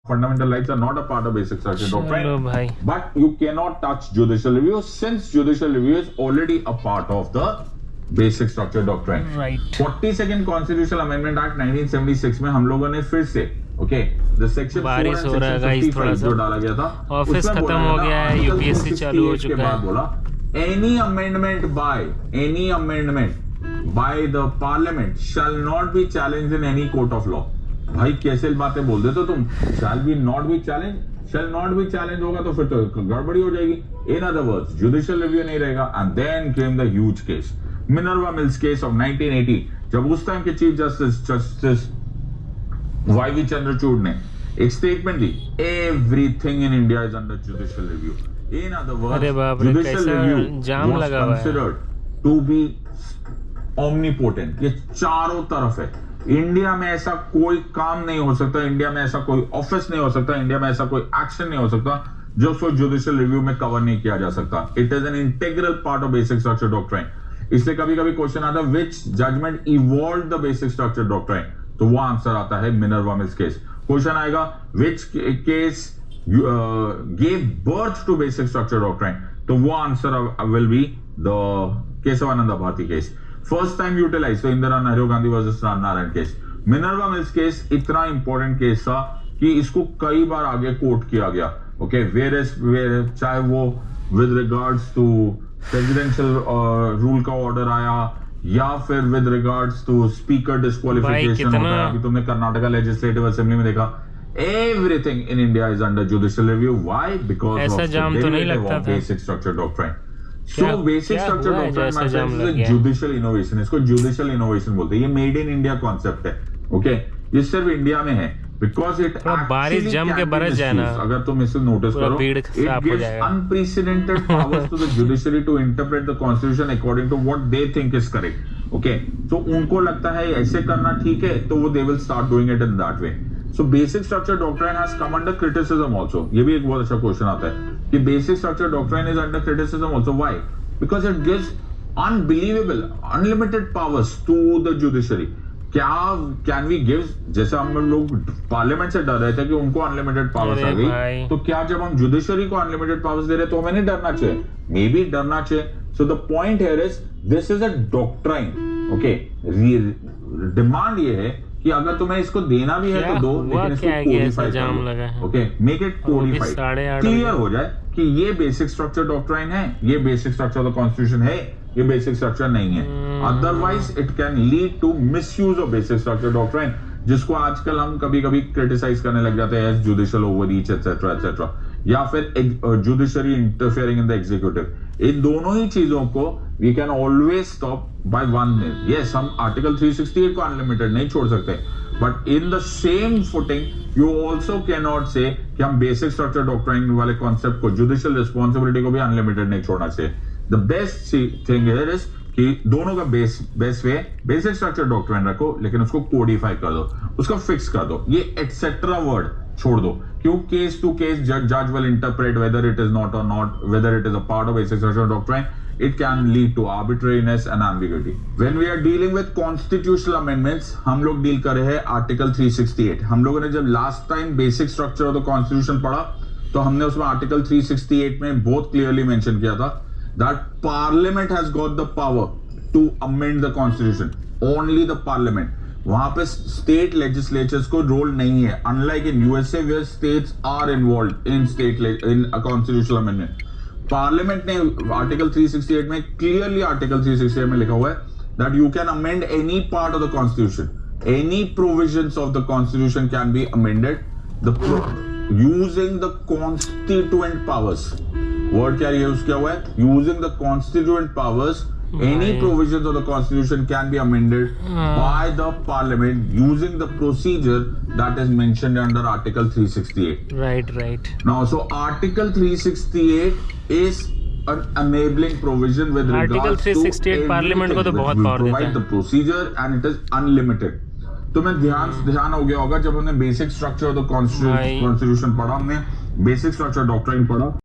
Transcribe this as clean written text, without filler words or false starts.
fundamental rights are not a part of basic structure doctrine. भाई But you cannot touch judicial review since judicial review is already a part of the basic structure doctrine. Right. 42nd Constitutional Amendment Act 1976 में हम लोगों ने फिर से the section 4 बारिश and हो रहा है section गाइस थोड़ा 55 जो सा। डाला गया था, ऑफिस उसमें खत्म बोला हो था, गया है, Article यूपीएससी चालू हो 368 के चुका बाद है। बोला any amendment by the parliament shall not be challenged in any court of law. भाई कैसे बातें बोल देते हो तुम? shall be not be challenged होगा तो फिर तो गड़बड़ी हो जाएगी. In other words, judicial review नहीं रहेगा. And then came the huge case, Minerva Mills case of 1980, जब उस टाइम के चीफ जस्टिस वाई चंद्रचूड़ ने एक स्टेटमेंट दी, everything in India is under judicial review. In other words, judicial review jam was लगा हुआ है। Considered to be omnipotent. ये चारों तरफ है. इंडिया में ऐसा कोई काम नहीं हो सकता, इंडिया में ऐसा कोई ऑफिस नहीं हो सकता, इंडिया में ऐसा कोई एक्शन नहीं हो सकता जो उसको जुडिशियल रिव्यू में कवर नहीं किया जा सकता. It is an integral part of basic structure doctrine. इसलिए कभी कभी क्वेश्चन आता है which judgement evolve the basic structure doctrine, तो वो आंसर आता है मिनर्वा मिल्स केस. क्वेश्चन आएगा which case gave birth to basic structure doctrine, तो वो answer will be the Kesavananda Bharati case. First time utilise तो Indira Nehru Gandhi versus Narayan case. Minerva mills case इतना important case था कि इसको कई बार आगे कोट किया गया. ओके, वेयर चाहे वो with regards to presidential rule का ऑर्डर आया या फिर with regards to speaker disqualification होता है. अभी तुमने कर्नाटका लेजिस्लेटिव असेंबली में देखा, everything in India is under judicial review. Why? Because ऐसा जाम तो नहीं लगता था. Basic structure doctrine. So basic structure doctrine है जुडिशियल इनोवेशन. इसको जुडिशियल इनोवेशन बोलते हैं. ये मेड इन इंडिया कॉन्सेप्ट है. ओके, ये सिर्फ इंडिया में है बिकॉज इट बारिश जम के बरस जाए ना, अगर तुम इसे नोटिस करो, it gives unprecedented powers to the judiciary to interpret the constitution according to what they think is correct. Okay, तो उनको लगता है ऐसे करना ठीक है, तो वो they will start doing it in that way. So basic structure doctrine has come under criticism also. ये भी एक बहुत अच्छा क्वेश्चन आता है कि basic structure doctrine is under criticism also. Why? Because it gives unbelievable unlimited powers to the judiciary. क्या can we give, जैसे हम लोग पार्लियामेंट से डर रहे थे कि उनको अनलिमिटेड पावर्स आ गई, तो क्या जब हम जुडिशरी को अनलिमिटेड पावर्स दे रहे तो हमें नहीं डरना चाहिए? मे बी डरना चाहिए. So the point here is this is a doctrine. Okay, demand ये है कि अगर तुम्हें इसको देना भी है तो दो, लेकिन इसको कोडिफाई करो. Okay, make it codified, clear हो जाए कि ये बेसिक स्ट्रक्चर डॉक्ट्राइन है, ये basic structure of the constitution है, ये बेसिक स्ट्रक्चर नहीं है. Otherwise it can lead to misuse of basic structure doctrine, जिसको आजकल हम कभी कभी क्रिटिसाइज करने लग जाते हैं as judicial overreach etcetera etcetera, या फिर judiciary interfering in the executive. इन दोनों ही चीजों को we can always stop by one. Yes, हम आर्टिकल 368 को अनलिमिटेड नहीं छोड़ सकते, but in the same footing you also cannot say कि हम बेसिक स्ट्रक्चर डॉक्ट्राइन वाले कॉन्सेप्ट को, जुडिशियल रिस्पॉन्सिबिलिटी को भी अनलिमिटेड नहीं छोड़ना चाहिए. The best thing here is कि दोनों का best way basic structure doctrine रखो, लेकिन उसको कोडिफाई कर दो, उसको फिक्स कर दो. ये एटसेट्रा वर्ड छोड़ दो, क्यों? केस टू केस जज will interpret whether it is not और not, whether it is a part of basic structure doctrine. It can lead to arbitrariness and ambiguity. When we are dealing with constitutional amendments, हम लोग deal कर रहे हैं article 368. हम लोगों ने जब last time basic structure of the constitution पढ़ा तो हमने उसमें आर्टिकल 368 में बहुत क्लियरली मेंशन किया था that parliament has got the power to amend the constitution. Only the parliament. वहां पे स्टेट लेजिस्लेचर्स को रोल नहीं है, unlike in USA where states are involved in in constitutional amendment. Parliament ने आर्टिकल 368 में clearly, article 368 में लिखा हुआ है that you can amend any part of the constitution, any provisions of the constitution can be amended using the constituent powers. Word क्या use किया हुआ है? Using the constituent powers, any provisions of the constitution can be amended by the parliament using the procedure that is mentioned under article 368. Right. Now, so article 368 is an enabling provision with regards to article 368 parliament को तो बहुत power देता है. Provide the procedure and it is unlimited. तुम्हें ध्यान हो गया होगा जब हमने basic structure of the constitution पढ़ा, हमने बेसिक स्ट्रक्चर डॉक्ट्राइन पढ़ा.